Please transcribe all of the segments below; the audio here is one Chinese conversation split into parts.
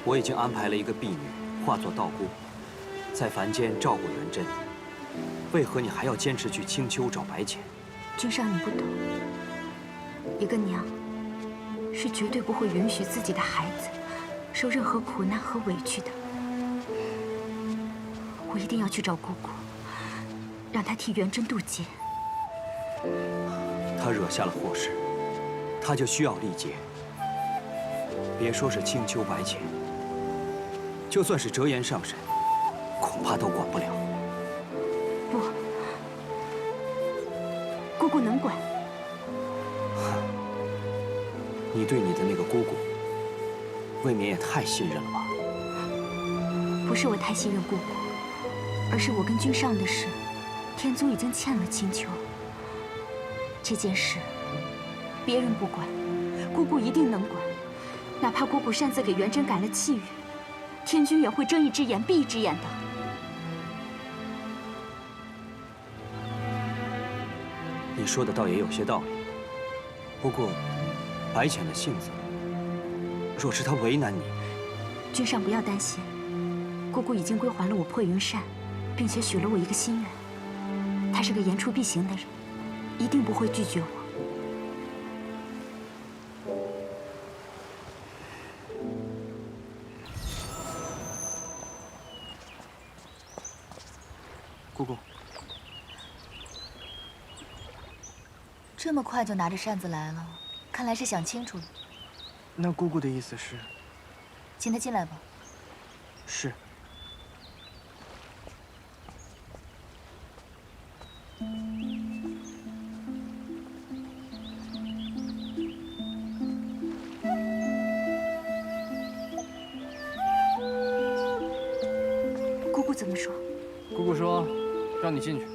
我已经安排了一个婢女化作道姑，在凡间照顾元贞。为何你还要坚持去青丘找白浅？君上，你不懂，一个娘是绝对不会允许自己的孩子受任何苦难和委屈的。我一定要去找姑姑，让她替元贞渡劫。她惹下了祸事，她就需要历劫。别说是青丘白浅，就算是折颜上神，恐怕都管不了。不，姑姑能管。你对你的那个姑姑，未免也太信任了吧？不是我太信任姑姑，而是我跟君上的事，天宗已经欠了青丘。这件事，别人不管，姑姑一定能管。哪怕姑姑擅自给元贞改了气语，天君也会睁一只眼闭一只眼的。你说的倒也有些道理。不过，白浅的性子，若是他为难你，君上不要担心，姑姑已经归还了我破云扇，并且许了我一个心愿。她是个言出必行的人，一定不会拒绝我。姑姑，这么快就拿着扇子来了，看来是想清楚了。那姑姑的意思是？请她进来吧。是。姑姑怎么说？姑姑说，让你进去。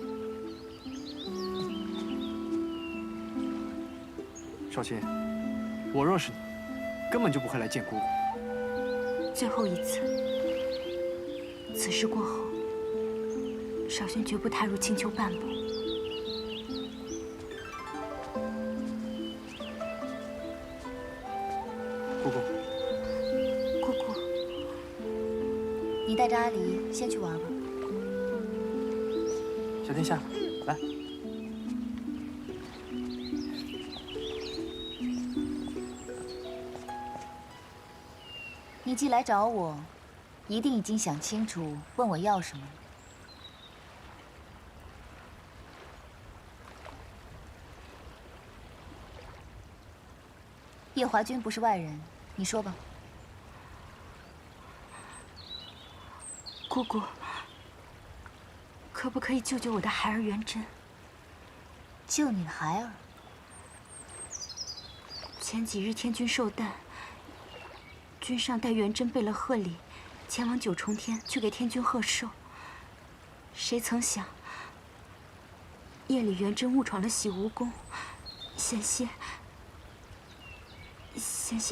少卿，我若是你，根本就不会来见姑姑。最后一次，此事过后，少轩绝不踏入青丘半步。姑姑，姑姑，你带着阿离先去玩吧。小天下，来。你既来找我，一定已经想清楚，问我要什么。叶华君不是外人，你说吧。姑姑，可不可以救救我的孩儿元贞？救你的孩儿？前几日天君寿诞，君上带元贞备了贺礼，前往九重天去给天君贺寿。谁曾想，夜里元贞误闯了洗梧宫，险些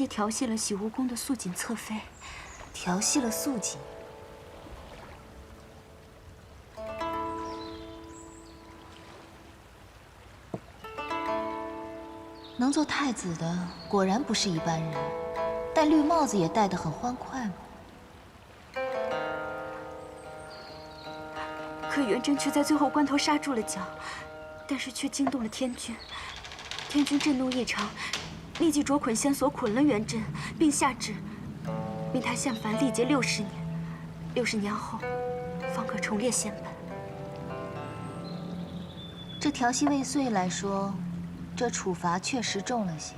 调戏了洗梧宫的素锦侧妃。调戏了素锦？能做太子的果然不是一般人，戴绿帽子也戴得很欢快嘛。可元贞却在最后关头刹住了脚，但是却惊动了天君。天君震怒异常，立即着捆仙索捆了元贞，并下旨命他向凡历劫60年，60年后方可重列仙本。这调戏未遂来说，这处罚确实重了些。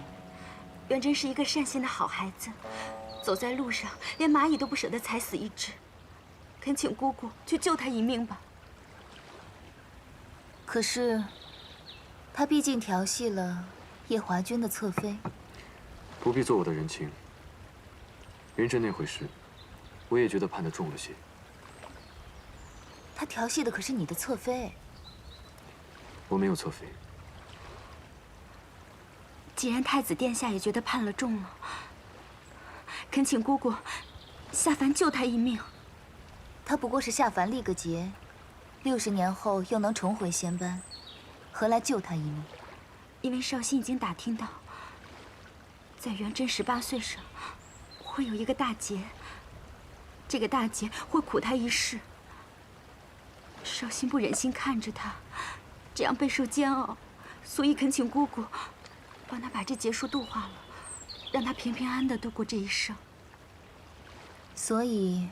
元贞是一个善心的好孩子，走在路上连蚂蚁都不舍得踩死一只，恳请姑姑去救他一命吧。可是，他毕竟调戏了叶华君的侧妃。不必做我的人情。元贞那回事，我也觉得判得重了些。他调戏的可是你的侧妃。我没有侧妃。既然太子殿下也觉得判了重了，恳请姑姑下凡救他一命。他不过是下凡历个劫，60年后又能重回仙班，何来救他一命？因为少卿已经打听到，在元贞18岁时，会有一个大劫，这个大劫会苦他一世。绍兴不忍心看着他这样备受煎熬，所以恳请姑姑帮他把这劫数度化了，让他平平安安的度过这一生。所以，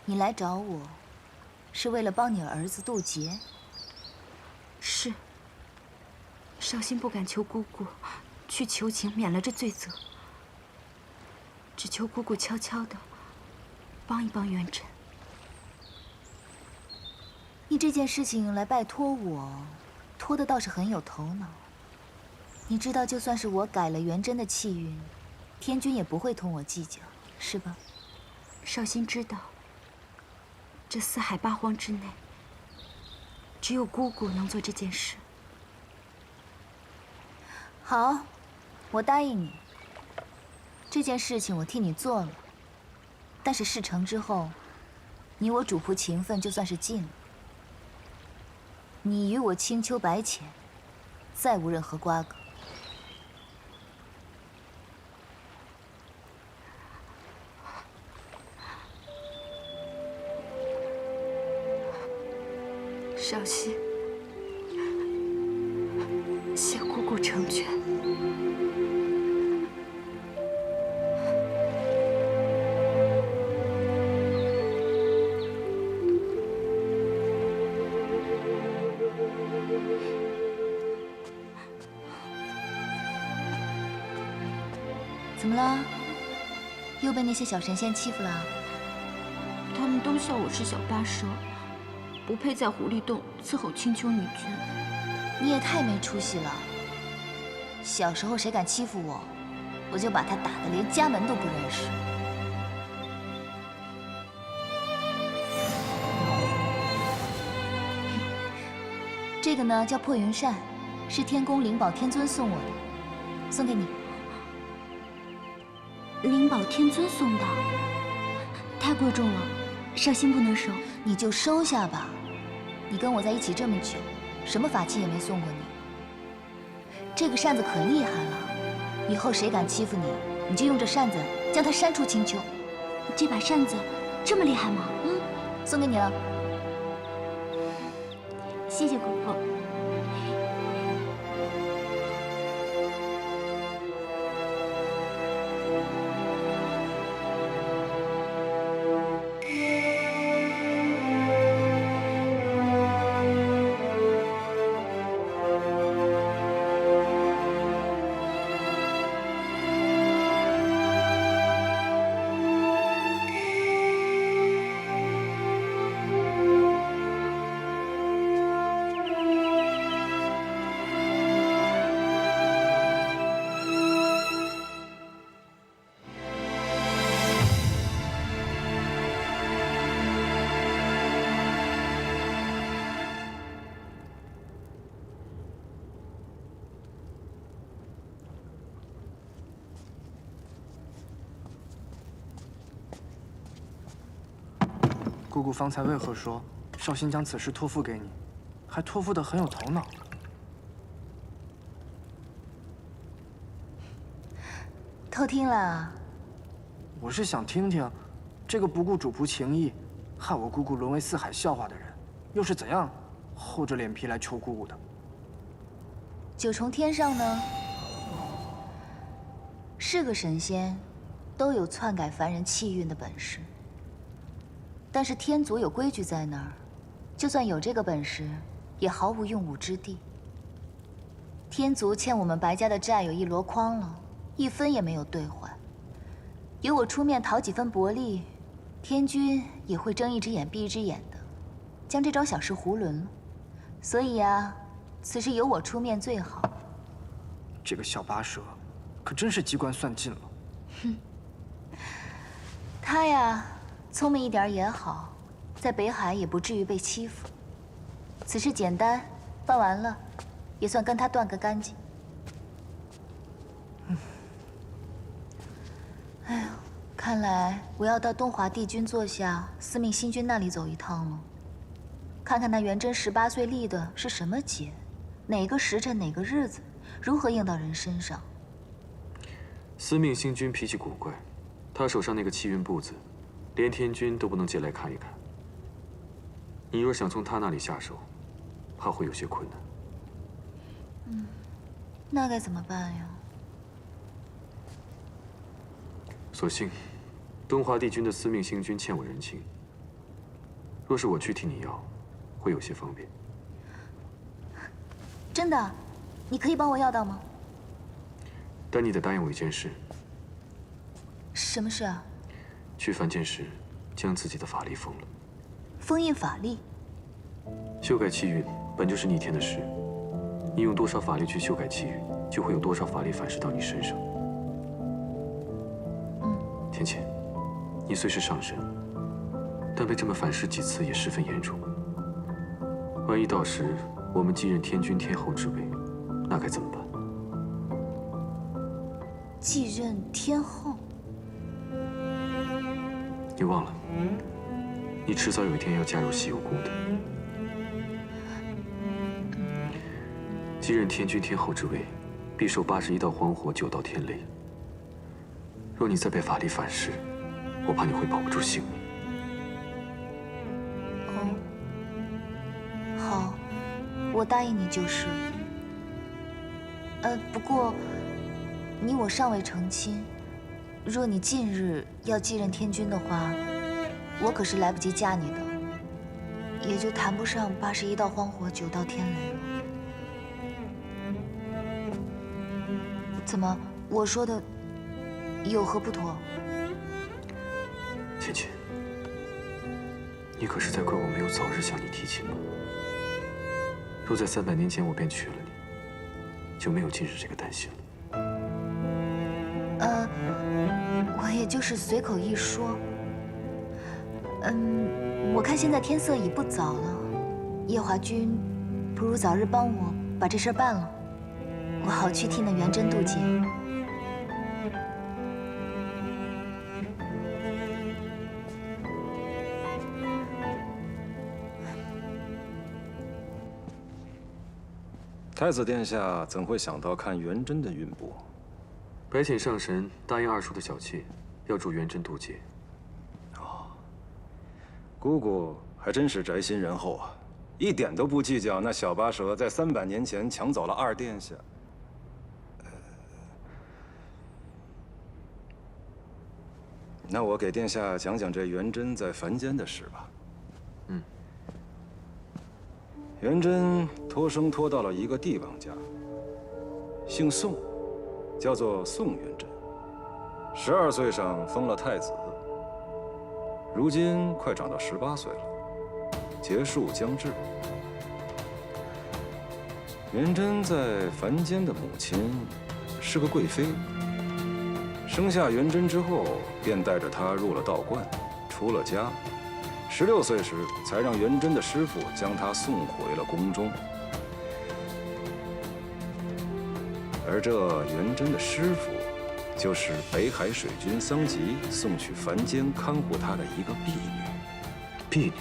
你来找我，是为了帮你儿子渡劫？是。绍兴不敢求姑姑去求情，免了这罪责，只求姑姑悄悄的帮一帮元稹。你这件事情来拜托我，托的倒是很有头脑。你知道，就算是我改了元稹的气运，天君也不会同我计较，是吧？绍兴知道，这四海八荒之内，只有姑姑能做这件事。好，我答应你。这件事情我替你做了，但是事成之后，你我主仆情分就算是尽了。你与我青丘白浅，再无任何瓜葛。绍兴，谢姑姑成全。怎么了？又被那些小神仙欺负了？他们都笑我是小八蛇，不配在狐狸洞伺候青丘女君。你也太没出息了！小时候谁敢欺负我，我就把他打得连家门都不认识。这个呢叫破云扇，是天宫灵宝天尊送我的，送给你。灵宝天尊送的，太贵重了，绍兴不能收。你就收下吧。你跟我在一起这么久，什么法器也没送过你。这个扇子可厉害了，以后谁敢欺负你，你就用这扇子将他扇出青丘。这把扇子这么厉害吗？嗯，送给你了。谢谢姑姑。姑姑方才为何说绍兴将此事托付给你，还托付得很有头脑？偷听了。我是想听听，这个不顾主仆情谊，害我姑姑沦为四海笑话的人，又是怎样厚着脸皮来求姑姑的？九重天上呢，是个神仙，都有篡改凡人气运的本事。但是天族有规矩在那儿，就算有这个本事，也毫无用武之地。天族欠我们白家的债有1箩筐了，1分也没有兑还。有我出面讨几分薄利，天君也会睁一只眼闭一只眼的，将这桩小事囫囵了。所以啊，此事由我出面最好。这个小八蛇，可真是机关算尽了。哼，他呀，聪明一点也好，在北海也不至于被欺负。此事简单，办完了，也算跟他断个干净。哎呀，看来我要到东华帝君座下司命星君那里走一趟了，看看那元贞18岁立的是什么劫，哪个时辰哪个日子，如何应到人身上。司命星君脾气古怪，他手上那个气运簿子，连天君都不能借来看一看。你若想从他那里下手，怕会有些困难。那该怎么办呀？所幸，东华帝君的司命星君欠我人情。若是我去替你要，会有些方便。真的？你可以帮我要到吗？但你得答应我一件事：什么事啊？去凡间时，将自己的法力封了。封印法力？修改气运本就是逆天的事，你用多少法力去修改气运，就会有多少法力反噬到你身上。天谴，你虽是上神，但被这么反噬几次也十分严重。万一到时我们继任天君天后之位，那该怎么办？继任天后？你忘了，你迟早有一天要加入西游宫的。继任天君天后之位，必受81道荒火，9道天雷。若你再被法力反噬，我怕你会保不住性命。哦，好，我答应你就是。不过，你我尚未成亲，若你近日要继任天君的话，我可是来不及嫁你的，也就谈不上81道荒火，9道天雷了。怎么，我说的有何不妥？芊芊，你可是在怪我没有早日向你提亲吗？若在300年前我便娶了你，就没有今日这个担心了。我也就是随口一说。我看现在天色已不早了，夜华君不如早日帮我把这事办了，我好去替那元贞渡劫。太子殿下怎会想到看元贞的运波？白浅上神答应二叔的小妾，要助元贞渡劫。姑姑还真是宅心仁厚啊，一点都不计较那小八蛇在300年前抢走了二殿下。那我给殿下讲讲这元贞在凡间的事吧。元贞托生托到了一个帝王家，姓宋，叫做宋元贞。12岁上封了太子，如今快长到18岁了，结束将至。元贞在凡间的母亲是个贵妃，生下元贞之后，便带着她入了道观，出了家。16岁时，才让元贞的师傅将她送回了宫中。而这元贞的师傅，就是北海水君桑吉送去凡间看护他的一个婢女。婢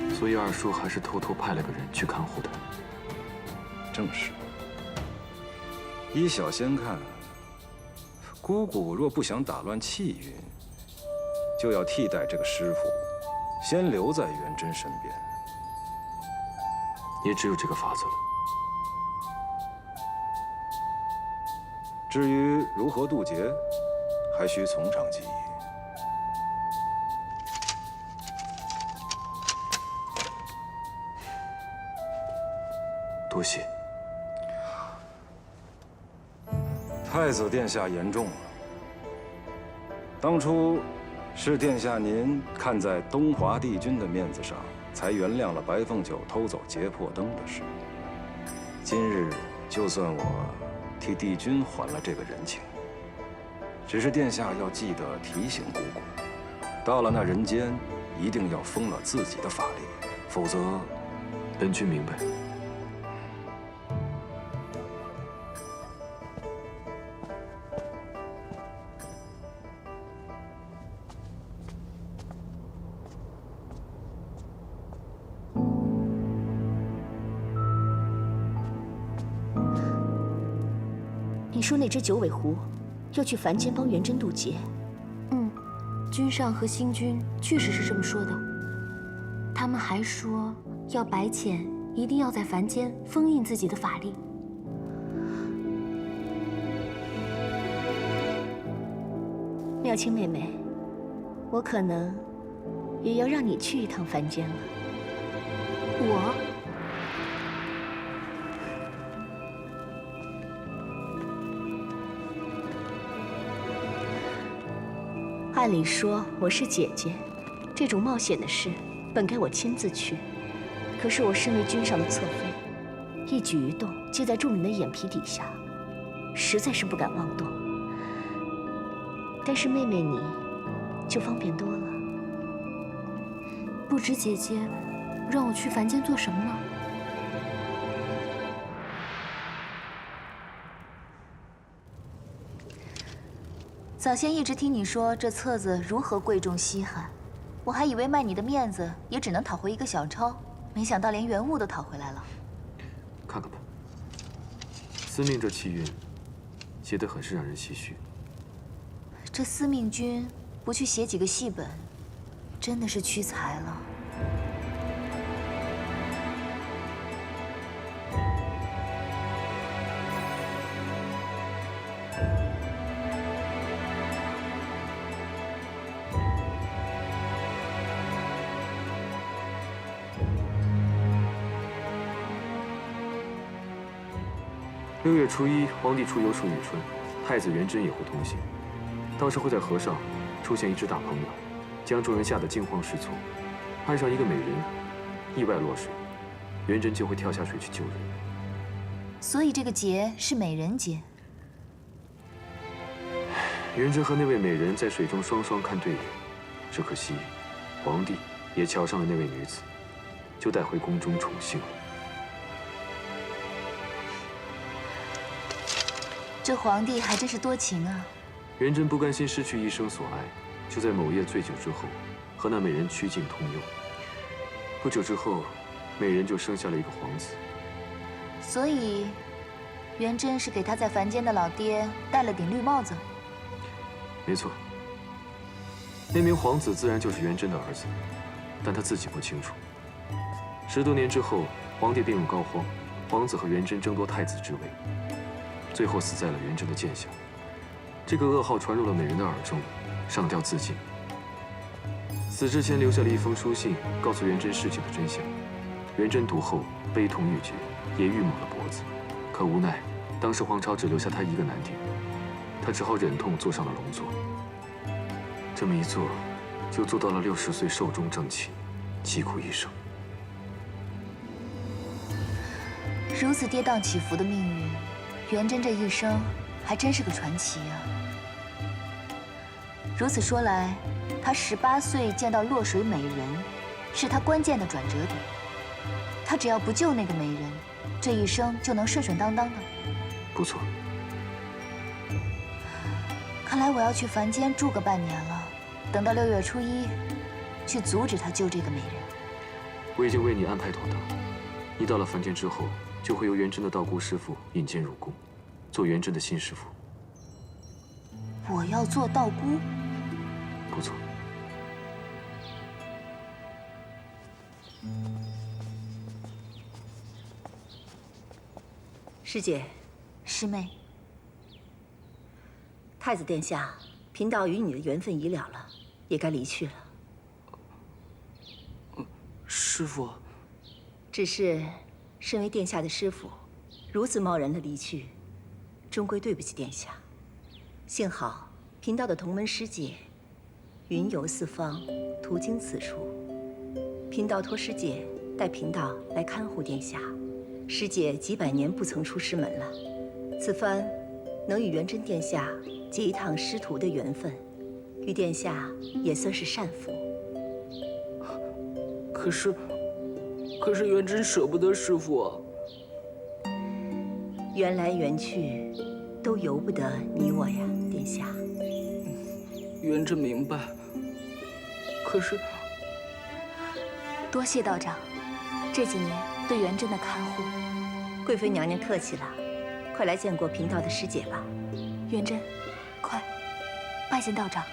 女，所以二叔还是偷偷派了个人去看护她。正是。依小仙看，姑姑若不想打乱气运，就要替代这个师傅，先留在元贞身边。也只有这个法子了。至于如何渡劫，还需从长计议。多谢。太子殿下言重了。当初是殿下您看在东华帝君的面子上，才原谅了白凤九偷走劫魄灯的事。今日就算我替帝君还了这个人情，只是殿下要记得提醒姑姑，到了那人间，一定要封了自己的法力，否则，本君明白。你说那只九尾狐要去凡间帮元贞渡劫？君上和星君确实是这么说的。他们还说，要白浅一定要在凡间封印自己的法力。妙清妹妹，我可能也要让你去一趟凡间了。我？按理说我是姐姐，这种冒险的事本该我亲自去。可是我身为君上的侧妃，一举一动皆在众人的眼皮底下，实在是不敢妄动。但是妹妹你，就方便多了。不知姐姐让我去凡间做什么呢？早先一直听你说这册子如何贵重稀罕，我还以为卖你的面子也只能讨回一个小钞，没想到连原物都讨回来了。看看吧，司命这气韵，写得很是让人唏嘘。这司命君不去写几个戏本，真的是屈才了。6月初1，皇帝出游顺月春，太子元贞也会同行。到时会在河上出现一只大鹏鸟，将众人吓得惊慌失措。岸上一个美人意外落水，元贞就会跳下水去救人。所以这个劫是美人劫。元贞和那位美人在水中双双看对眼，只可惜皇帝也瞧上了那位女子，就带回宫中宠幸了。这皇帝还真是多情啊！元贞不甘心失去一生所爱，就在某夜醉酒之后，和那美人曲径通幽。不久之后，美人就生下了一个皇子。所以，元贞是给他在凡间的老爹戴了顶绿帽子。没错，那名皇子自然就是元贞的儿子，但他自己不清楚。10多年之后，皇帝病入膏肓，皇子和元贞争夺太子之位。最后死在了元贞的剑下，这个噩耗传入了美人的耳中，上吊自尽。死之前留下了一封书信，告诉元贞事情的真相。元贞读后悲痛欲绝，也郁抹了脖子。可无奈，当时皇朝只留下他一个男丁，他只好忍痛坐上了龙座。这么一坐，就坐到了60岁寿终正寝，疾苦一生。如此跌宕起伏的命运。元贞这一生还真是个传奇啊！如此说来，他18岁见到落水美人，是他关键的转折点。他只要不救那个美人，这一生就能顺顺当当的。不错。看来我要去凡间住个半年了，等到6月初1，去阻止他救这个美人。我已经为你安排妥当，你到了凡间之后，就会由元贞的道姑师傅引荐入宫，做元贞的新师傅。我要做道姑？不错。师姐，师妹，太子殿下，贫道与你的缘分已了了，也该离去了。师傅，只是，身为殿下的师傅，如此贸然的离去，终归对不起殿下。幸好贫道的同门师姐，云游四方，途经此处，贫道托师姐带贫道来看护殿下。师姐几百年不曾出师门了，此番能与元贞殿下结一趟师徒的缘分，与殿下也算是善福。可是元贞舍不得师傅啊。缘来缘去，都由不得你我呀，殿下。元贞明白，可是多谢道长，这几年对元贞的看护。贵妃娘娘客气了，快来见过贫道的师姐吧。元贞，快拜见道长。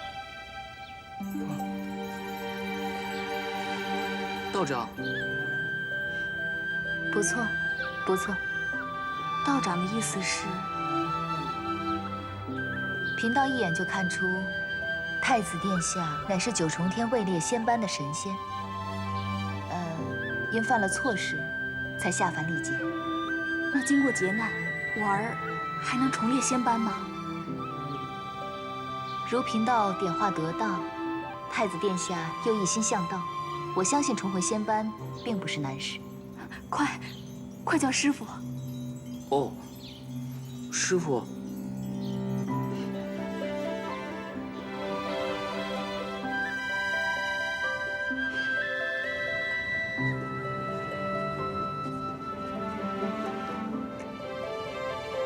道长，不错，不错。道长的意思是，贫道一眼就看出，太子殿下乃是九重天位列仙班的神仙。因犯了错事，才下凡历劫。那经过劫难，我儿还能重列仙班吗？如贫道点化得当，太子殿下又一心向道，我相信重回仙班并不是难事。快叫师傅！哦，师傅。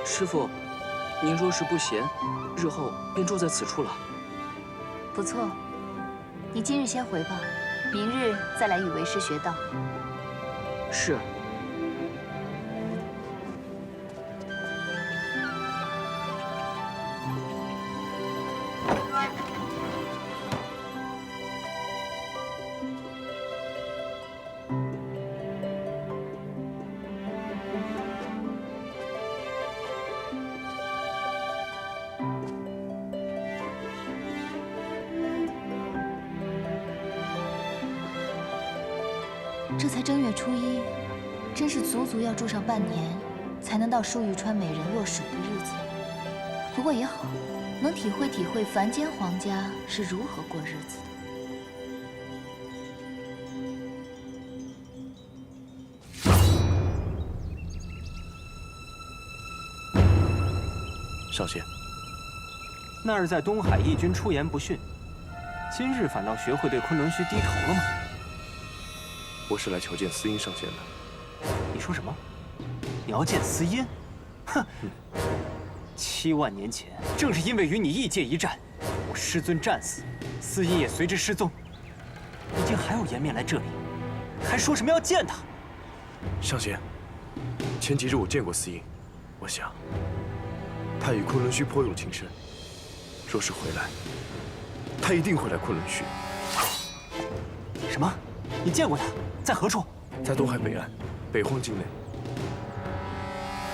师傅，您若是不嫌，日后便住在此处了。不错，你今日先回吧，明日再来与为师学道。是。这才正月初一，真是足足要住上半年，才能到舒玉川美人落水的日子。不过也好，能体会体会凡间皇家是如何过日子的。少仙，那日在东海义军出言不逊，今日反倒学会对昆仑虚低头了吗？我是来求见司音上仙的。你说什么？你要见司音？哼！7万年前，正是因为与你异界一战，我师尊战死，司音也随之失踪。你竟还有颜面来这里，还说什么要见他？上仙，前几日我见过司音，我想他与昆仑虚颇有情深。若是回来，他一定会来昆仑虚。什么？你见过他？在何处？在东海北岸，北荒境内。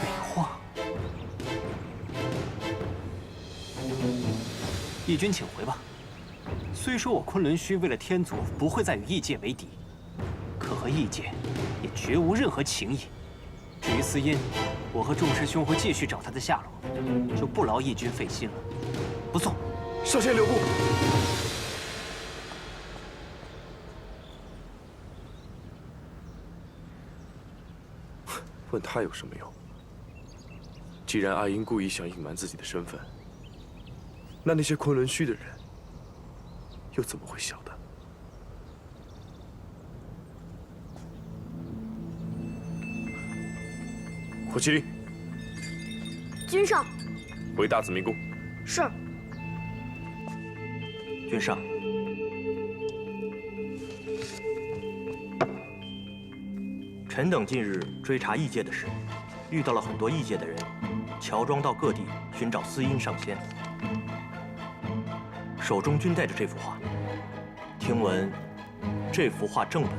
北荒。义军，请回吧。虽说我昆仑虚为了天族不会再与异界为敌，可和异界也绝无任何情谊。至于司音，我和众师兄会继续找他的下落，就不劳义军费心了。不送。少仙留步。问他有什么用？既然阿英故意想隐瞒自己的身份，那些昆仑虚的人又怎么会晓得？火麒麟，君上，回大紫明宫。是。君上，臣等近日追查异界的事，遇到了很多异界的人，乔装到各地寻找司音上仙。手中均带着这幅画，听闻这幅画正本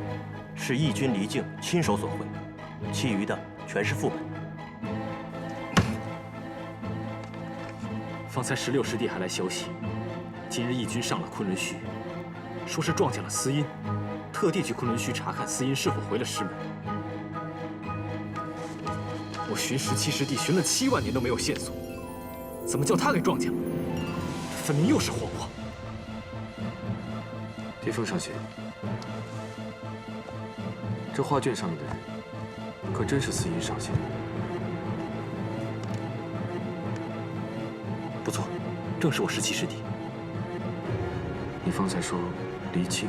是义军离境亲手所绘，其余的全是副本。方才16师弟还来消息，今日义军上了昆仑虚，说是撞见了司音，特地去昆仑虚查看司音是否回了师门。我寻17师弟寻了7万年都没有线索，怎么叫他给撞见了？分明又是祸国。巅峰上仙，这画卷上面的人，可真是司音上仙？不错，正是我17师弟。你方才说离境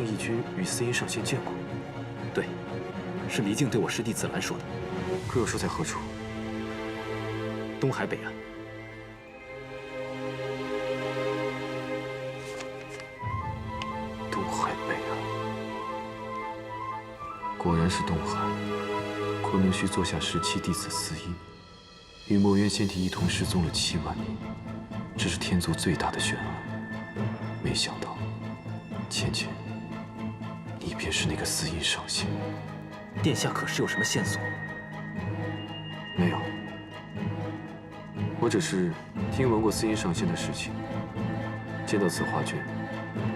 义军与司音上仙见过？对，是离境对我师弟紫兰说的。可又说在何处？东海北岸。东海北岸，果然是东海。昆仑虚座下17弟子司音，与墨渊仙体一同失踪了7万年，这是天族最大的悬案。没想到芊芊，你便是那个司音上仙。殿下可是有什么线索？没有，我只是听闻过司音上仙的事情。见到此画卷，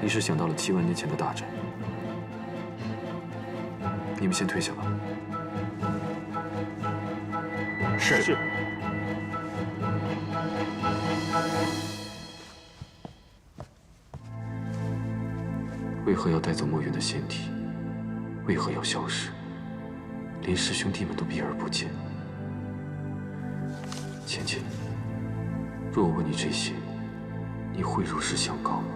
一时想到了7万年前的大战。你们先退下吧。是。为何要带走墨渊的仙体？为何要消失？连师兄弟们都避而不见。芊芊，若我问你这些，你会如实相告吗？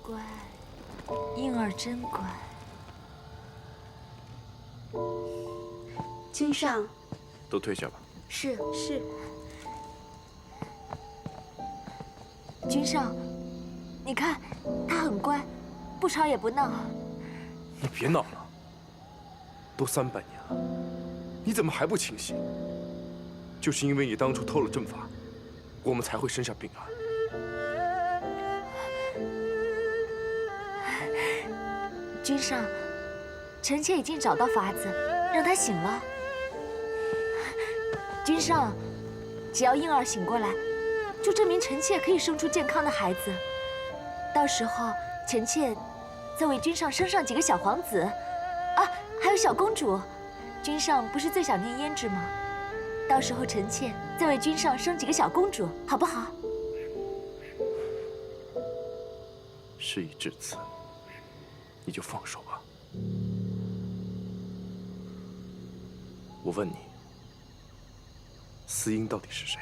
乖，婴儿真乖。君上，都退下吧。是。君上，你看他很乖，不吵也不闹。你别闹了，都300年了，你怎么还不清醒？就是因为你当初偷了阵法，我们才会生下病安。君上，臣妾已经找到法子，让他醒了。君上，只要婴儿醒过来，就证明臣妾可以生出健康的孩子。到时候，臣妾再为君上生上几个小皇子，啊，还有小公主。君上不是最想念胭脂吗？到时候臣妾再为君上生几个小公主，好不好？事已至此，你就放手吧。我问你，司音到底是谁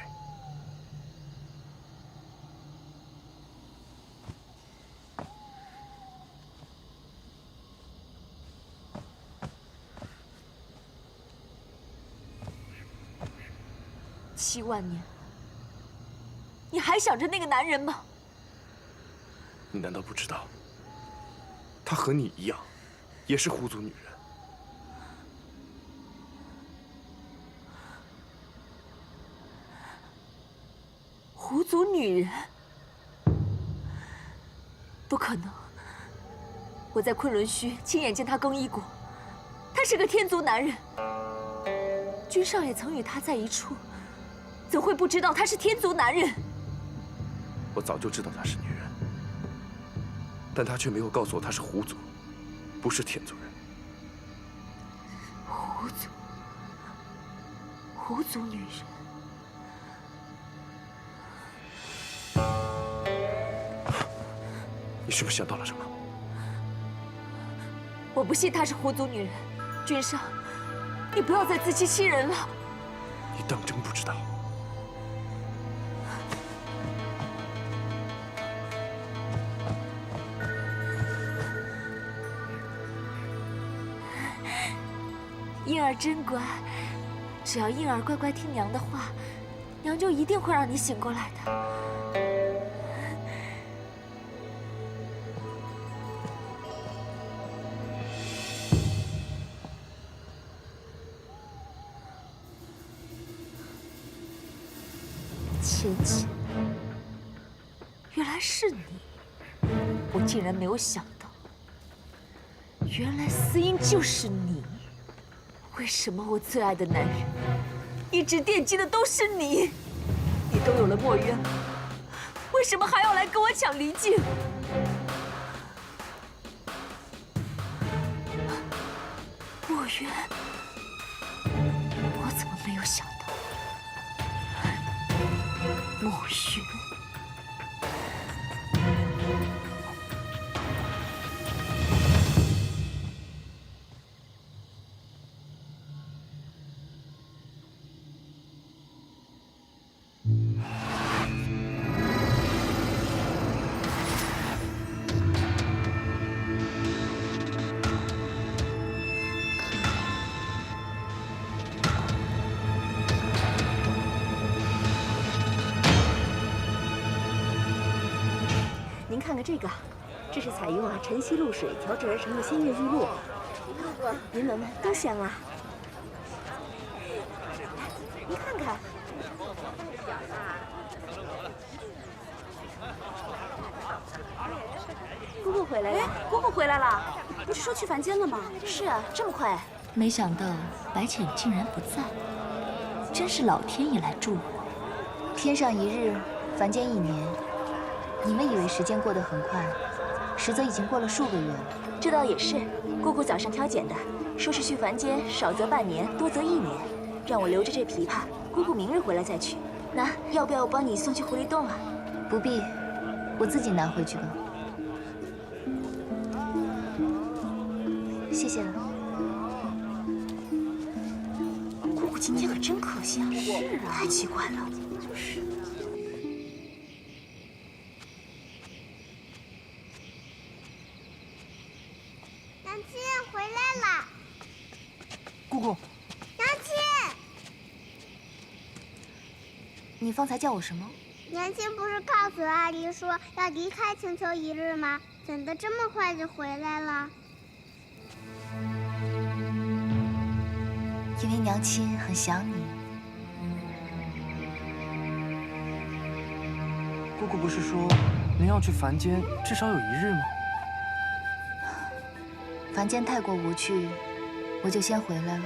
？7万年，你还想着那个男人吗？你难道不知道，她和你一样，也是狐族女人？狐族女人？不可能！我在昆仑虚亲眼见她更衣过，他是个天族男人。君上也曾与他在一处，怎会不知道他是天族男人？我早就知道她是女人，但她却没有告诉我她是狐族，不是天族人。狐族女人。你是不是想到了什么？我不信她是狐族女人。君上，你不要再自欺欺人了。你当真不知道？婴儿真乖，只要婴儿乖乖听娘的话，娘就一定会让你醒过来的。芊芊，原来是你，我竟然没有想到，原来司音就是你。为什么我最爱的男人，一直惦记的都是你？你都有了墨渊，为什么还要来跟我抢离境？墨渊，我怎么没有想到？墨渊。您看看这个，这是采用晨曦露水调制而成的鲜艳玉露，您闻闻，多香啊！您看看。姑姑回来了，姑姑回来了，不是说去凡间了吗？是啊，这么快？没想到白浅竟然不在，真是老天爷来助我。天上一日，凡间一年。你们以为时间过得很快，实则已经过了数个月了。这倒也是，姑姑早上挑拣的，说是去凡间少则半年，多则1年，让我留着这琵琶，姑姑明日回来再取。那要不要我帮你送去狐狸洞啊？不必，我自己拿回去吧。谢谢了。姑姑今天可真可笑，是啊，太奇怪了。就是。娘亲回来了。姑姑。娘亲。你方才叫我什么？娘亲不是告诉阿离说要离开青丘一日吗？怎的这么快就回来了？因为娘亲很想你。姑姑不是说您要去凡间至少有1日吗？凡间太过无趣，我就先回来了。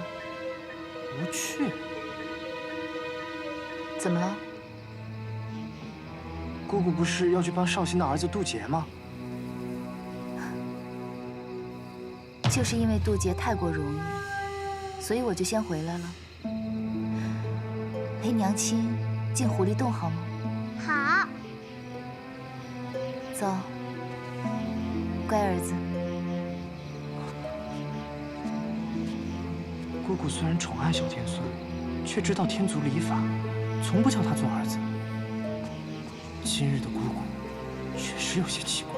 无趣？怎么了？姑姑不是要去帮绍兴的儿子渡劫吗？就是因为渡劫太过容易，所以我就先回来了。陪娘亲进狐狸洞好吗？好。走，乖儿子。姑姑虽然宠爱小天孙，却知道天族礼法，从不叫他做儿子。今日的姑姑确实有些奇怪。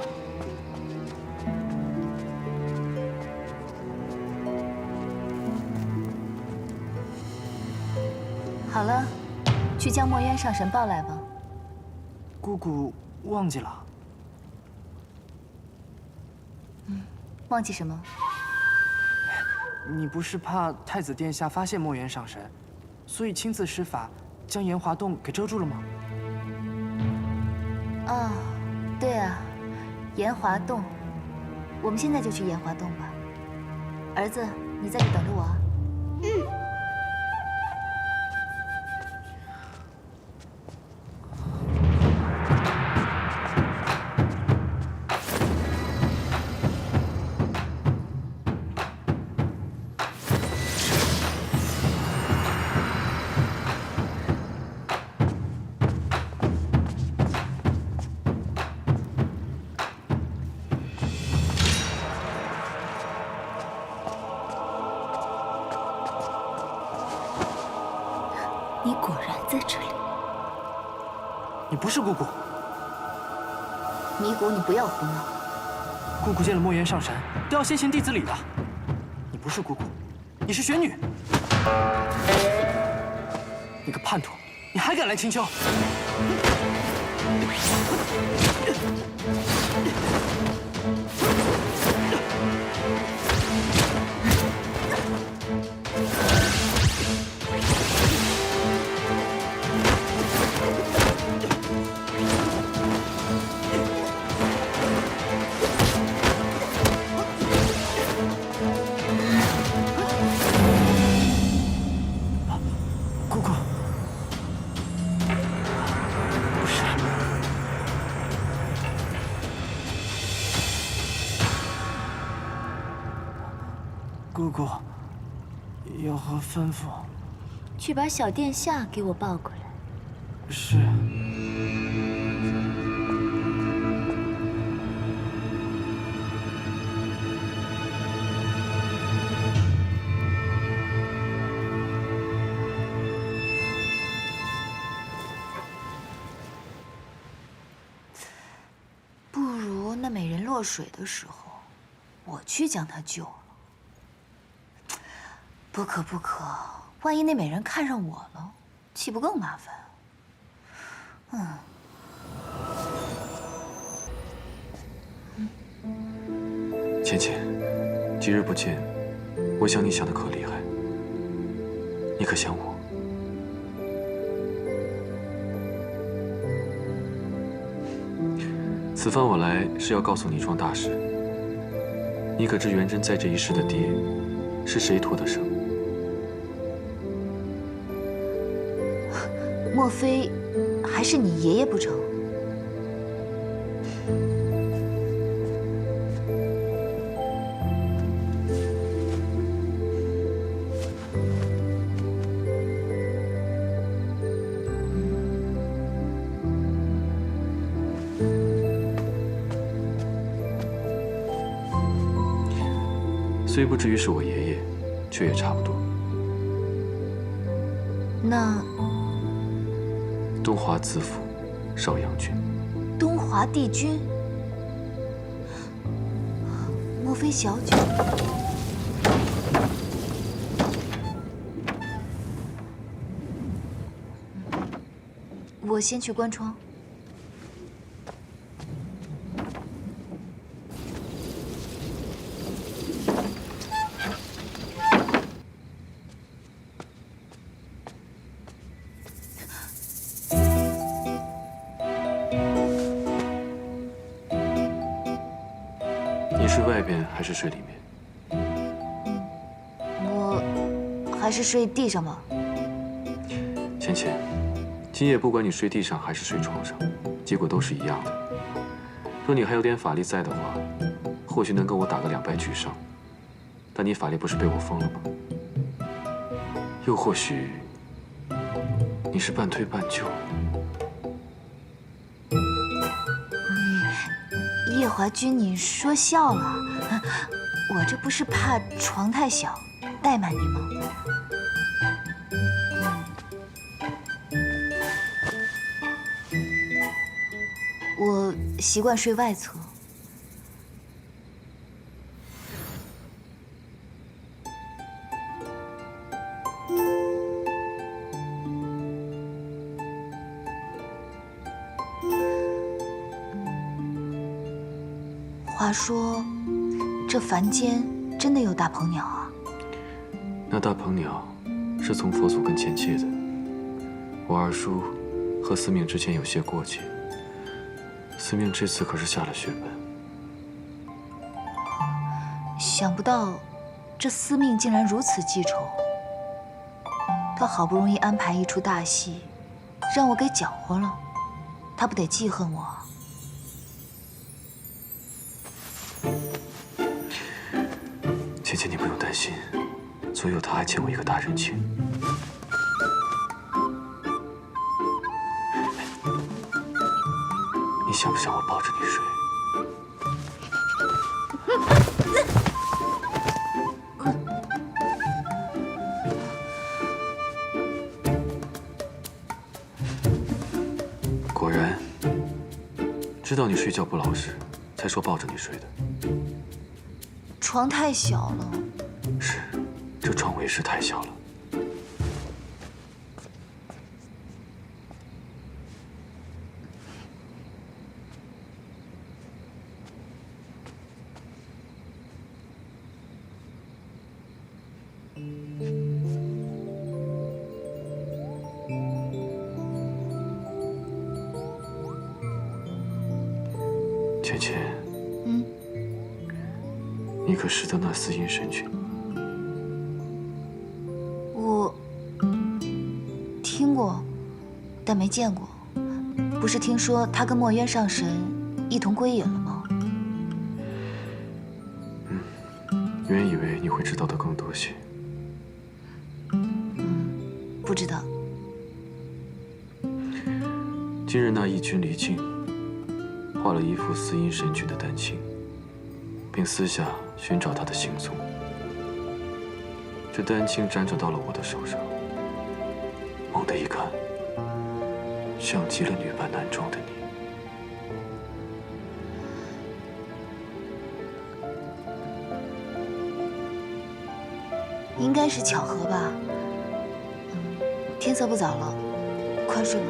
好了，去将墨渊上神抱来吧。姑姑忘记了。忘记什么？你不是怕太子殿下发现墨渊上神，所以亲自施法将炎华洞给遮住了吗？哦，对啊，炎华洞。我们现在就去炎华洞吧。儿子，你在这等着我啊。你果然在这里。你不是姑姑。尼古，你不要胡闹。姑姑见了墨渊上神，都要先行弟子礼的。你不是姑姑，你是玄女。你个叛徒，你还敢来青丘？姑姑，不是。姑姑，有何吩咐？去把小殿下给我抱过来。是。不如那美人落水的时候，我去将她救了。不可不可，万一那美人看上我了，岂不更麻烦？芊芊，几日不见，我想你想的可厉害。你可想我？此番我来是要告诉你一桩大事。你可知元贞在这一世的爹是谁托的生？莫非还是你爷爷不成？虽不至于是我爷爷，却也差不多。那东华子府邵阳君，东华帝君，莫非小九？我先去关窗。你睡外边还是睡里面？我还是睡地上吧。芊芊，今夜不管你睡地上还是睡床上，结果都是一样的。若你还有点法力在的话，或许能跟我打个2败俱伤。但你法力不是被我封了吗？又或许你是半推半就。夜华君，你说笑了，我这不是怕床太小怠慢你吗？我习惯睡外侧。话说，这凡间真的有大鹏鸟啊？那大鹏鸟是从佛祖跟前借的。我二叔和司命之间有些过节，司命这次可是下了血本。想不到，这司命竟然如此记仇。他好不容易安排一出大戏，让我给搅和了，他不得记恨我啊？芊芊，你不用担心，左右他还欠我一个大人情。你想不想我抱着你睡？果然，知道你睡觉不老实，才说抱着你睡的。床太小了。是，这床位是太小了。芊芊，你可识得那司阴神君？我听过，但没见过。不是听说他跟墨渊上神一同归隐了吗？原以为你会知道的更多些。不知道。今日那义军离境，画了一幅司阴神君的丹青，并私下寻找他的行踪。这丹青辗转到了我的手上，猛地一看，像极了女扮男装的你。应该是巧合吧。天色不早了，快睡吧。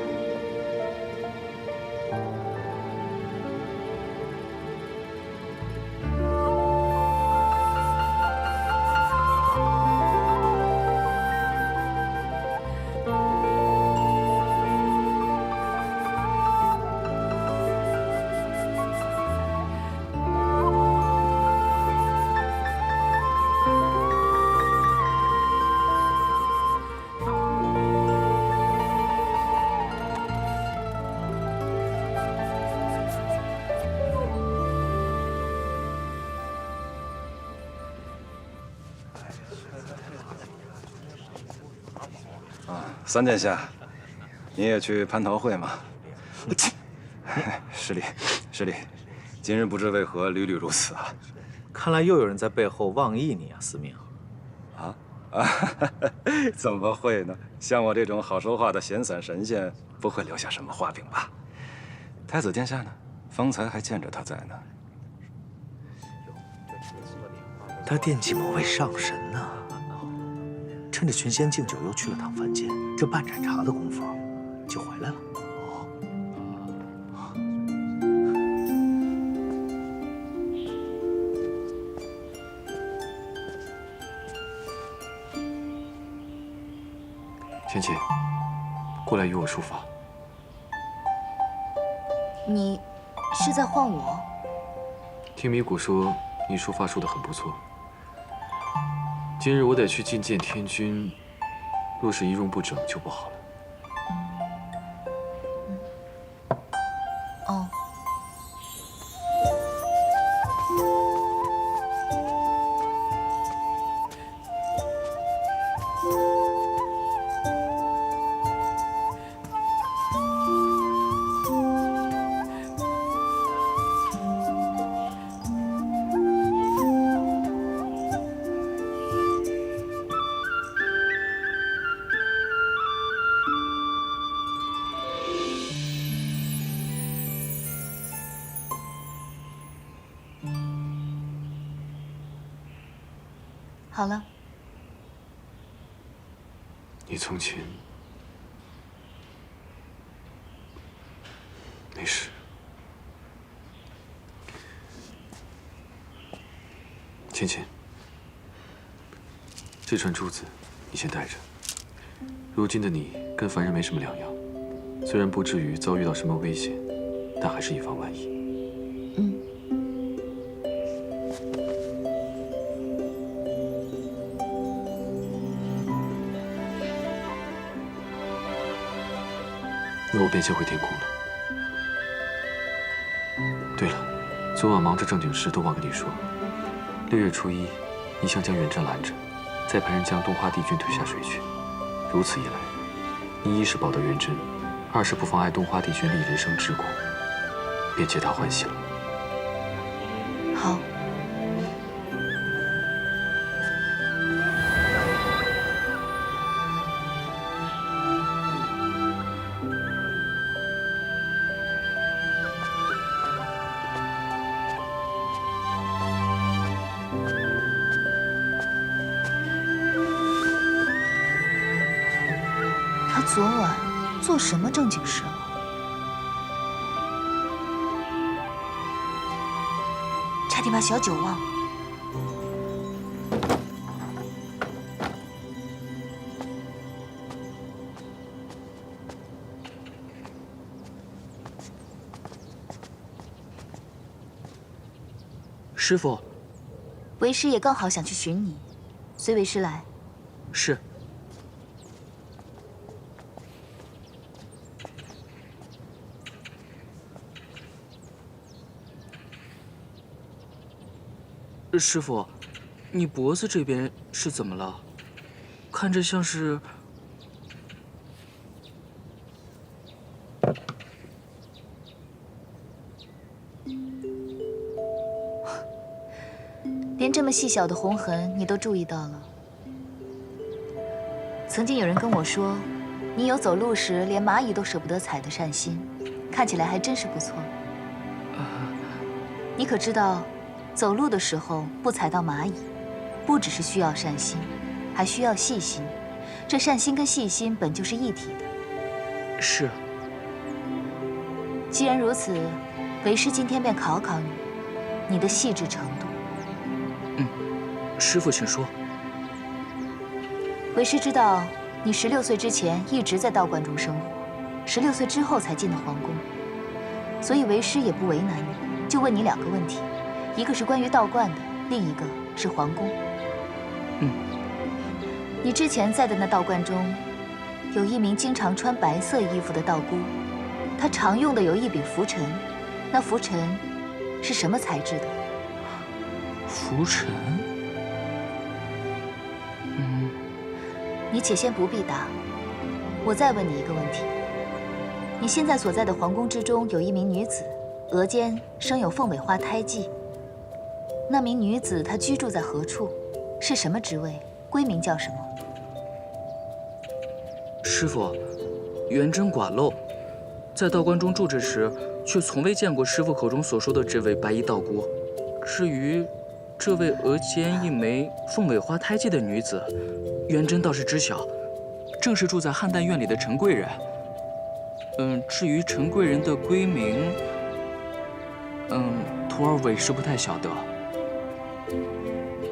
三殿下，你也去蟠桃会吗？失礼，失礼。今日不知为何屡屡如此啊！看来又有人在背后妄议你啊，司命。怎么会呢？像我这种好说话的闲散神仙，不会留下什么话柄吧？太子殿下呢？方才还见着他在呢。他惦记某位上神呢，趁着群仙敬酒又去了趟凡间，这半盏茶的功夫就回来了。芊芊，过来与我书法。你是在唤我？听米谷说你书法书得很不错。今日我得去觐见天君，若是仪容不整就不好了。哦。好了。你从前没事。芊芊，这串珠子你先带着。如今的你跟凡人没什么两样，虽然不至于遭遇到什么危险，但还是以防万一。那我便先回天宫了。对了，昨晚忙着正经事，都忘跟你说。6月初1，你想将远征拦着，再派人将东华帝君推下水去。如此一来，你一是保得元贞，二是不妨碍东华帝君立人生之功，便皆大欢喜了。好。昨晚做什么正经事了？差点把小九忘了。师傅，为师也刚好想去寻你，随为师来。是。师傅，你脖子这边是怎么了？看着像是……连这么细小的红痕你都注意到了。曾经有人跟我说，你有走路时连蚂蚁都舍不得踩的善心，看起来还真是不错。你可知道？走路的时候不踩到蚂蚁，不只是需要善心，还需要细心。这善心跟细心本就是一体的。是。既然如此，为师今天便考考你，你的细致程度。师父请说。为师知道你16岁之前一直在道观中生活，16岁之后才进的皇宫，所以为师也不为难你，就问你2个问题。一个是关于道观的，另一个是皇宫。你之前在的那道观中，有一名经常穿白色衣服的道姑，她常用的有一柄拂尘，那拂尘是什么材质的？拂尘？你且先不必答。我再问你一个问题：你现在所在的皇宫之中有一名女子，额间生有凤尾花胎记。那名女子她居住在何处？是什么职位？闺名叫什么？师傅，元真寡陋，在道观中住着时，却从未见过师傅口中所说的这位白衣道姑。至于这位额间一枚凤尾花胎记的女子，元真倒是知晓，正是住在汉淡院里的陈贵人。至于陈贵人的闺名，徒儿委实不太晓得。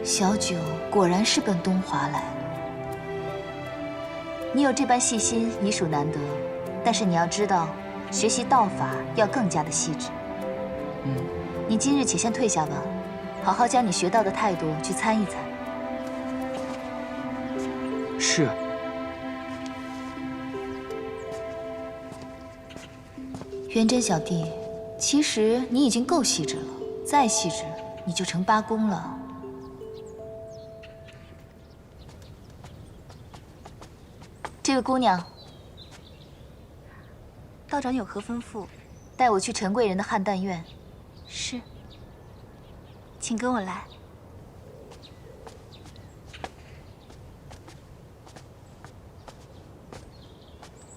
小九果然是奔东华来了。你有这般细心，已属难得。但是你要知道，学习道法要更加的细致。你今日且先退下吧，好好将你学到的态度去参一参。是。元真小弟，其实你已经够细致了，再细致你就成八公了。这位姑娘，道长有何吩咐？带我去陈贵人的汉淡院。是，请跟我来。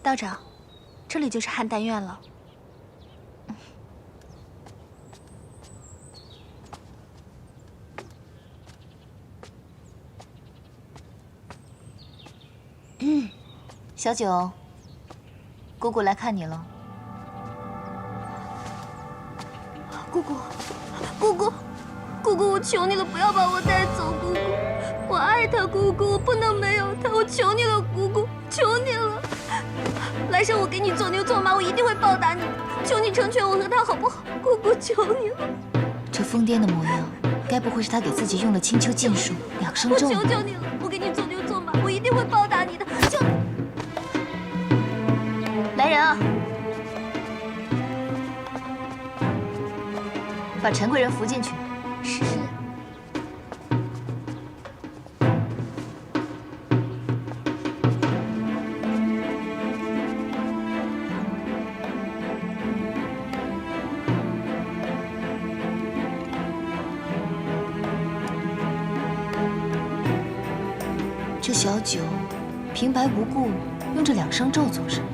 道长，这里就是汉淡院了。小九，姑姑来看你了。姑姑，姑姑，姑姑，我求你了，不要把我带走，姑姑，我爱他，姑姑，我不能没有他，我求你了，姑姑，求你了。来生我给你做牛做马，我一定会报答你，求你成全我和他好不好？姑姑，求你了。这疯癫的模样，该不会是他给自己用了青丘禁术2声咒？我求求你了，我给你做牛做马，我一定会报答你的，求。来人啊！把陈贵人扶进去。是。这小九平白无故用这2声咒做什么？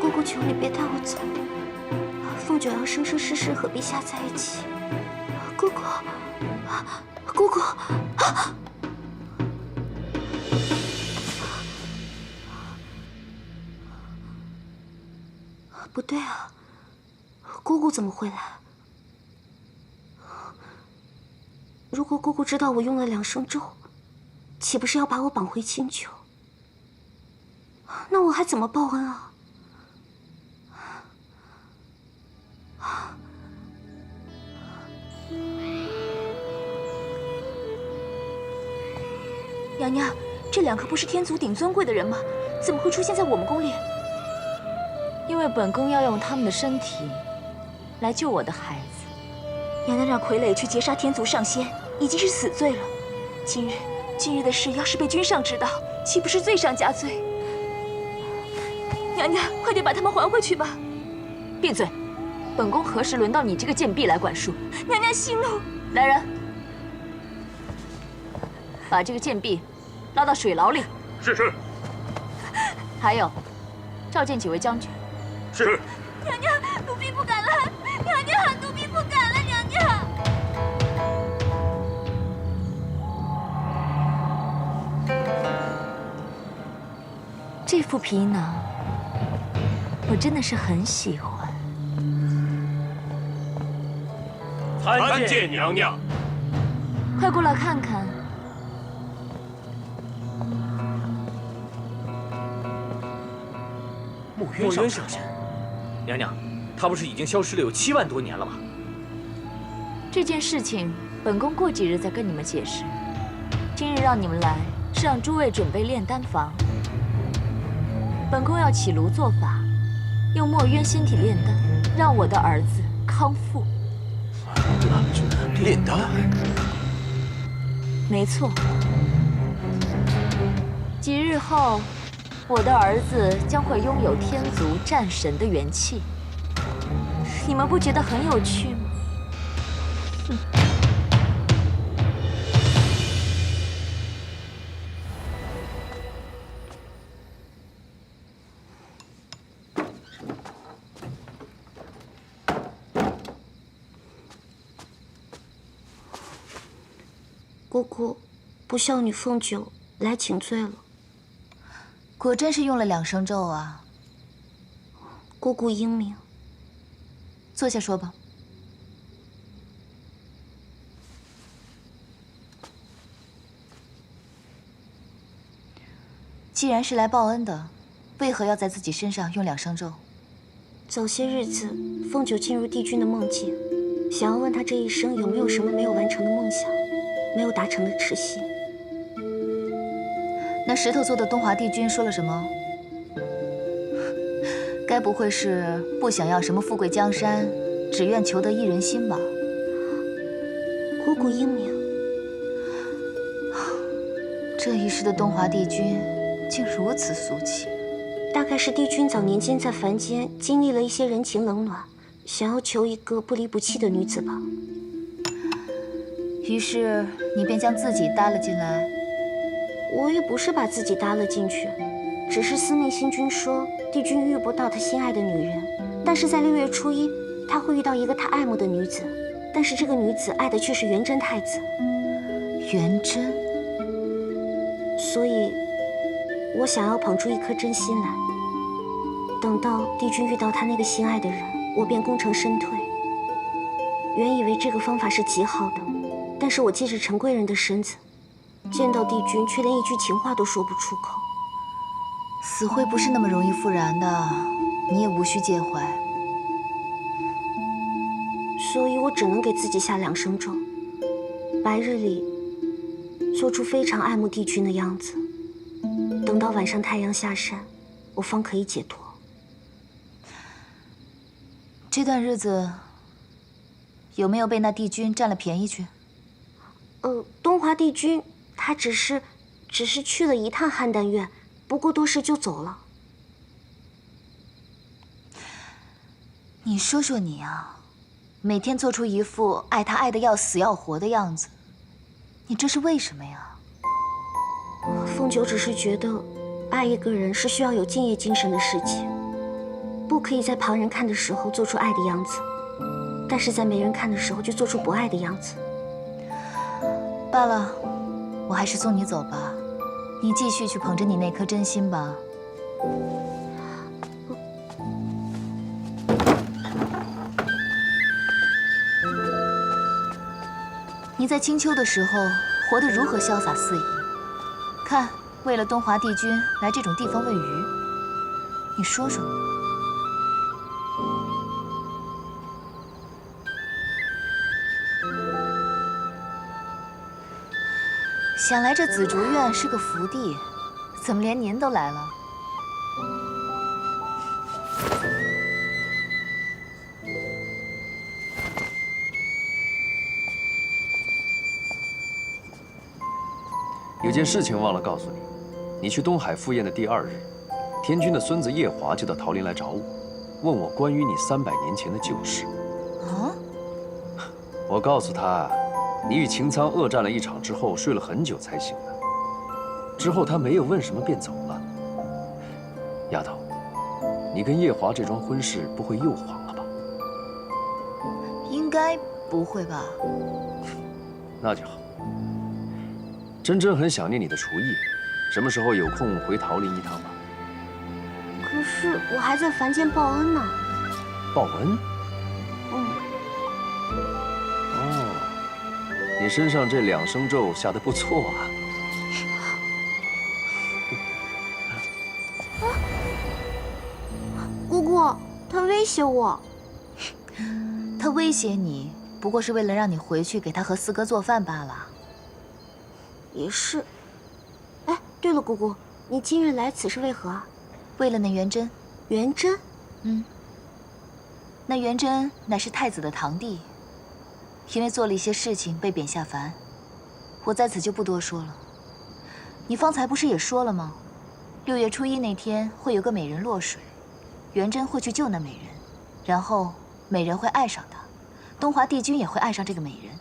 姑姑，求你别带我走，凤九要生生世世和陛下在一起。姑姑，姑姑。不对啊，姑姑怎么会来？如果姑姑知道我用了2声咒，岂不是要把我绑回青丘？那我还怎么报恩啊？娘娘，这2个不是天族顶尊贵的人吗？怎么会出现在我们宫里？因为本宫要用他们的身体来救我的孩子。娘娘让傀儡去劫杀天族上仙，已经是死罪了。今日的事要是被君上知道，岂不是罪上加罪？娘娘，快点把他们还回去吧！闭嘴！本宫何时轮到你这个贱婢来管束？娘娘息怒！来人，把这个贱婢拉到水牢里。是。还有，召见几位将军。是。娘娘，奴婢不敢了。娘娘，奴婢不敢了。娘娘。这副皮囊，我真的是很喜欢。参见娘娘。快过来看看。墨渊上神，娘娘，他不是已经消失了有7万多年了吗？这件事情，本宫过几日再跟你们解释。今日让你们来，是让诸位准备炼丹房。本宫要起炉做法，用墨渊仙体炼丹，让我的儿子康复。炼丹？没错。几日后，我的儿子将会拥有天族战神的元气。你们不觉得很有趣吗？哼。姑姑，不孝女凤九来请罪了。果真是用了2声咒啊！姑姑英明。坐下说吧。既然是来报恩的，为何要在自己身上用2声咒？早些日子，凤九进入帝君的梦境，想要问他这一生有没有什么没有完成的梦想，没有达成的痴心。那石头做的东华帝君说了什么？该不会是不想要什么富贵江山，只愿求得一人心吧？姑姑英明。这一世的东华帝君竟如此俗气。大概是帝君早年间在凡间经历了一些人情冷暖，想要求一个不离不弃的女子吧。于是你便将自己搭了进来。我也不是把自己搭了进去，只是司命星君说帝君遇不到他心爱的女人，但是在6月初1，他会遇到一个他爱慕的女子，但是这个女子爱的却是元贞太子。元贞。所以，我想要捧出一颗真心来。等到帝君遇到他那个心爱的人，我便功成身退。原以为这个方法是极好的，但是我借着陈贵人的身子，见到帝君却连一句情话都说不出口。死会不是那么容易复燃的，你也无需介怀。所以我只能给自己下2声咒，白日里做出非常爱慕帝君的样子，等到晚上太阳下山，我方可以解脱。这段日子有没有被那帝君占了便宜去？东华帝君他只是去了一趟邯郸院，不过多时就走了。你说说你啊，每天做出一副爱他爱得要死要活的样子，你这是为什么呀？凤九只是觉得，爱一个人是需要有敬业精神的事情，不可以在旁人看的时候做出爱的样子，但是在没人看的时候就做出不爱的样子。罢了，我还是送你走吧，你继续去捧着你那颗真心吧。你在青丘的时候活得如何潇洒肆意？看，为了东华帝君来这种地方喂鱼，你说说。想来这紫竹院是个福地，怎么连您都来了？有件事情忘了告诉你，你去东海赴宴的第2日，天君的孙子夜华就到桃林来找我，问我关于你300年前的旧事。啊？我告诉他，你与擎苍恶战了一场之后，睡了很久才醒的。之后他没有问什么便走了。丫头，你跟夜华这桩婚事不会又黄了吧？应该不会吧？那就好。真真很想念你的厨艺，什么时候有空回桃林一趟吧？可是我还在凡间报恩呢。报恩？哦，你身上这2声咒下得不错啊。姑姑，他威胁我。他威胁你，不过是为了让你回去给他和四哥做饭罢了。也是。哎，对了，姑姑，你今日来此是为何啊？为了那元贞。元贞？那元贞乃是太子的堂弟，因为做了一些事情被贬下凡，我在此就不多说了。你方才不是也说了吗？6月初1那天会有个美人落水，元贞会去救那美人，然后美人会爱上他，东华帝君也会爱上这个美人。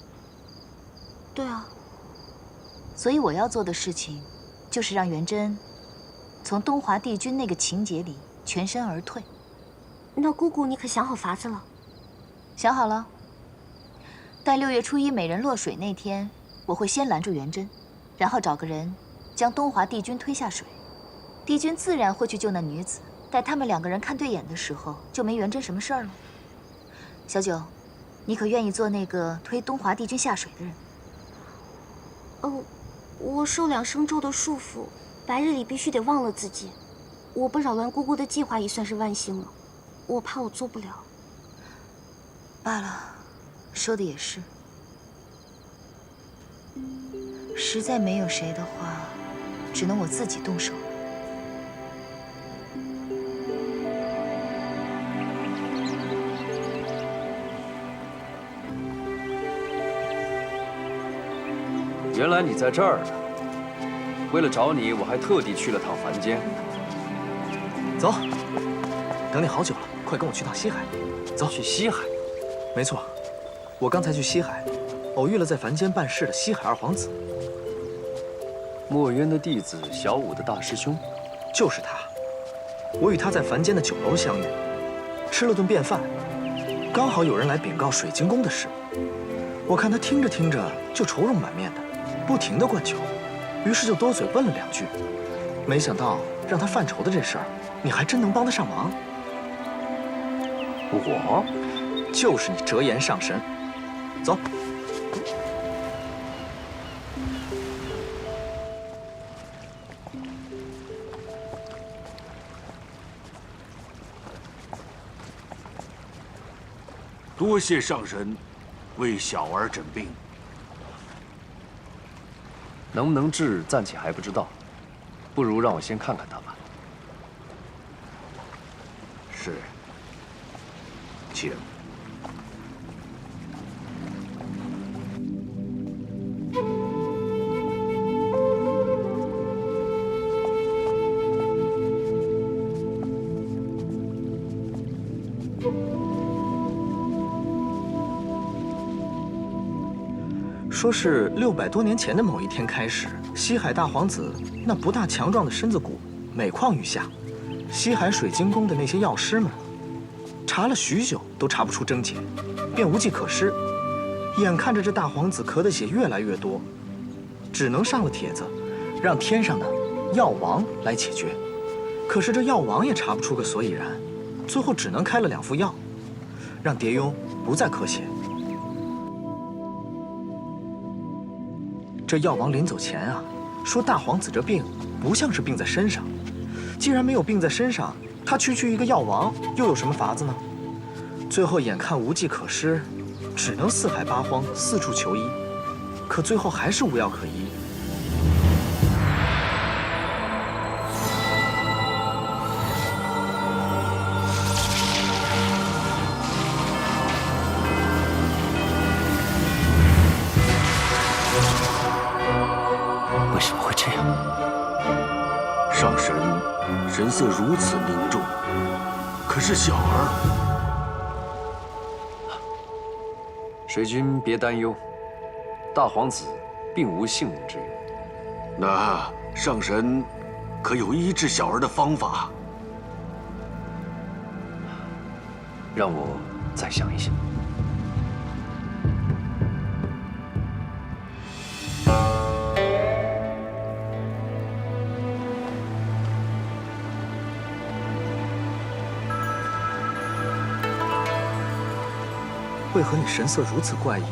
对啊。所以我要做的事情，就是让元贞从东华帝君那个情节里全身而退。那姑姑，你可想好法子了？想好了。待6月初1美人落水那天，我会先拦住元贞，然后找个人将东华帝君推下水。帝君自然会去救那女子。待他们2个人看对眼的时候，就没元贞什么事儿了。小九，你可愿意做那个推东华帝君下水的人？我受2生咒的束缚，白日里必须得忘了自己。我不扰乱姑姑的计划，也算是万幸了。我怕我做不了。罢了，说的也是。实在没有谁的话，只能我自己动手。原来你在这儿呢。为了找你，我还特地去了趟凡间。走，等你好久了，快跟我去趟西海。走，去西海。没错，我刚才去西海，偶遇了在凡间办事的西海二皇子。墨渊的弟子，小舞的大师兄，就是他。我与他在凡间的酒楼相遇，吃了顿便饭，刚好有人来禀告水晶宫的事。我看他听着听着就愁容满面的，不停地灌酒，于是就多嘴问了2句。没想到让他犯愁的这事儿，你还真能帮得上忙。我就是你折颜上神。走。多谢上神为小儿诊病。能不能治，暂且还不知道，不如让我先看看他吧。是，请。说是600多年前的某一天开始，西海大皇子那不大强壮的身子骨每况愈下，西海水晶宫的那些药师们查了许久都查不出症结，便无计可施。眼看着这大皇子咳的血越来越多，只能上了帖子，让天上的药王来解决。可是这药王也查不出个所以然，最后只能开了2副药，让蝶雍不再咳血。这药王临走前啊，说大皇子这病不像是病在身上，既然没有病在身上，他区区一个药王又有什么法子呢？最后眼看无计可施，只能四海八荒四处求医，可最后还是无药可医。为什么会这样？上神神色如此凝重，可是小儿……水君别担忧，大皇子并无性命之忧。那上神可有医治小儿的方法？让我再想一想。为何你神色如此怪异？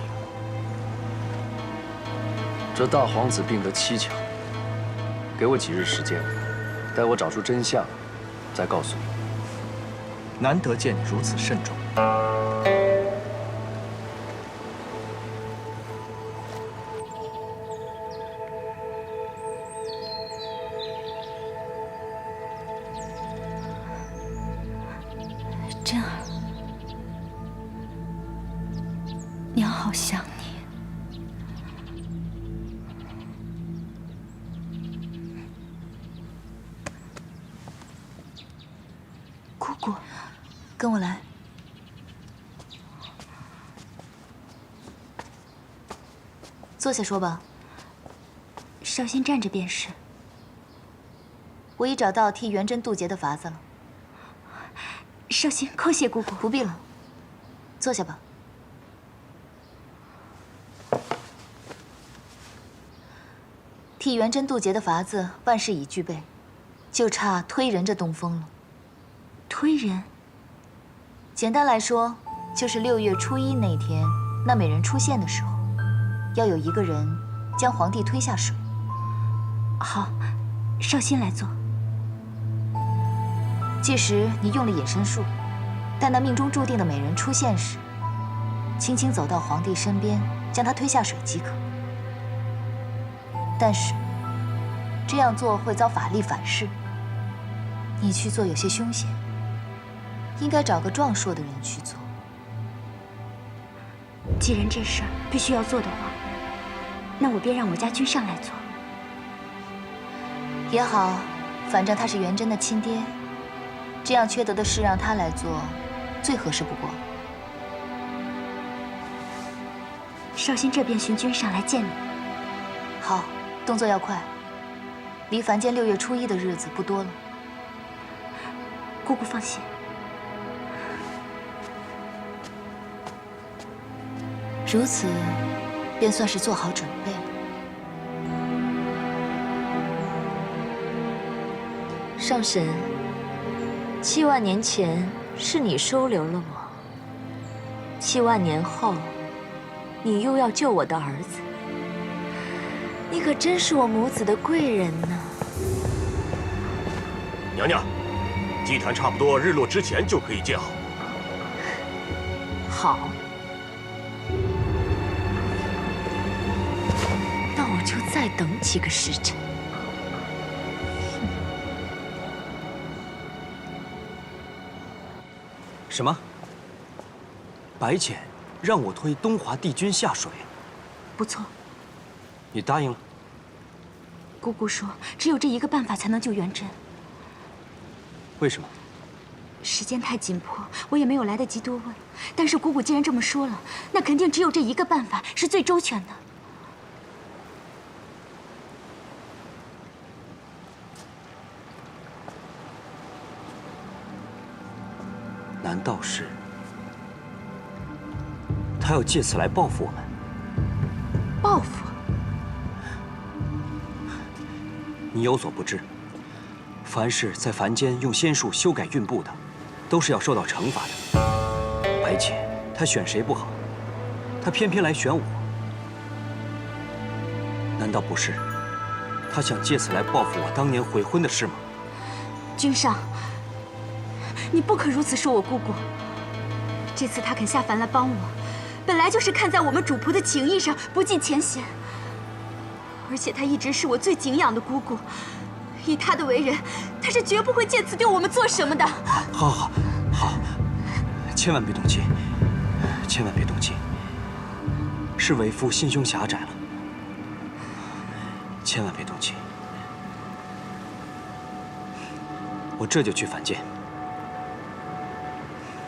这大皇子病得蹊跷，给我几日时间，待我找出真相，再告诉你。难得见你如此慎重。好想你。姑姑，跟我来。坐下说吧。少先站着便是。我已找到替元贞渡劫的法子了。少先叩谢姑姑。不必了，坐下吧。替元贞渡劫的法子万事已具备，就差推人这东风了。推人？简单来说，就是6月初1那天，那美人出现的时候，要有一个人将皇帝推下水。好，少先来做。届时你用了隐身术，待那命中注定的美人出现时，轻轻走到皇帝身边，将他推下水即可。但是这样做会遭法力反噬，你去做有些凶险，应该找个壮硕的人去做。既然这事儿必须要做的话，那我便让我家君上来做。也好，反正他是元贞的亲爹，这样缺德的事让他来做，最合适不过。少先这便寻君上来见你。好，动作要快，离凡间6月初1的日子不多了。姑姑放心。如此，便算是做好准备了。上神，7万年前是你收留了我，7万年后，你又要救我的儿子，你可真是我母子的贵人呢。娘娘，祭坛差不多日落之前就可以建好。好，那我就再等几个时辰。什么？白浅让我推东华帝君下水？不错。你答应了？姑姑说，只有这一个办法才能救元贞。为什么？时间太紧迫，我也没有来得及多问。但是姑姑既然这么说了，那肯定只有这一个办法是最周全的。难道是他要借此来报复我们？报复？你有所不知，凡是在凡间用仙术修改运步的，都是要受到惩罚的。白浅他选谁不好，他偏偏来选我，难道不是他想借此来报复我当年悔婚的事吗？君上，你不可如此说我姑姑。这次她肯下凡来帮我，本来就是看在我们主仆的情谊上不计前嫌。而且她一直是我最敬仰的姑姑，以她的为人，她是绝不会借此对我们做什么的。好，千万别动气，千万别动气。是为夫心胸狭窄了，千万别动气。我这就去凡间。